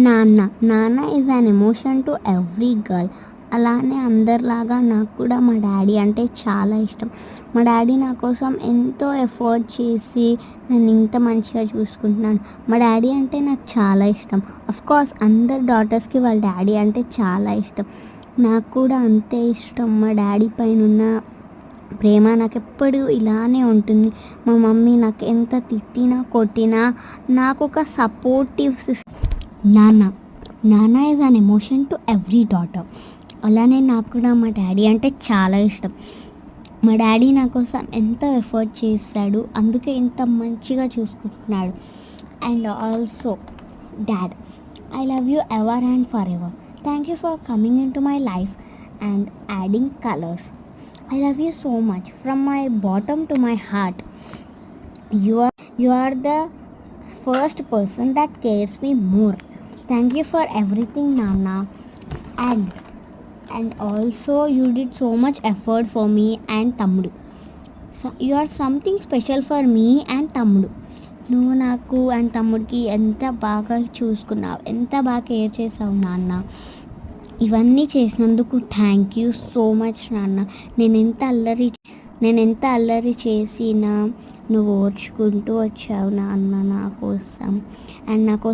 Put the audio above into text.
నాన్న నాన్న is an emotion to every girl. అలానే అందరిలాగా నాకు కూడా మా డాడీ అంటే చాలా ఇష్టం. మా డాడీ నా కోసం ఎంతో ఎఫర్ట్ చేసి నన్ను ఇంత మంచిగా చూసుకుంటున్నాడు. మా డాడీ అంటే నాకు చాలా ఇష్టం. కోర్స్ అందరు డాటర్స్కి వాళ్ళ డాడీ అంటే చాలా ఇష్టం. నాకు కూడా అంతే ఇష్టం. మా డాడీ పైన ఉన్న ప్రేమ నాకు ఎప్పుడు ఇలానే ఉంటుంది. మా మమ్మీ నాకు ఎంత తిట్టినా కొట్టినా నాకు ఒక సపోర్టివ్ నాన్న నాన్న is an emotion to every daughter. అలానే నాకు కూడా మా డాడీ అంటే చాలా ఇష్టం. మా డాడీ నా కోసం ఎంతో ఎఫర్ట్ చేశాడు, అందుకే ఇంత మంచిగా చూసుకుంటున్నాడు. And also dad, I love you ever and for ever. Thank you for coming in to my life and adding colours. I love you so much from my bottom to my heart. You are the first person that cares me more. Thank you for everything, Nana. And also you did so much effort for me and Tammudu. So you are something special for me and Tammudu. నువ్వు నాకు and తమ్ముడికి ఎంత బాగా చూసుకున్నావు, ఎంత బాగా care చేసావు నాన్న. ఇవన్నీ చేసినందుకు థ్యాంక్ యూ సో మచ్ నాన్న. నేను ఎంత అల్లరి చేసినా నువ్వు ఓర్చుకుంటూ వచ్చావు నాన్న నా కోసం. అండ్ నా కోసం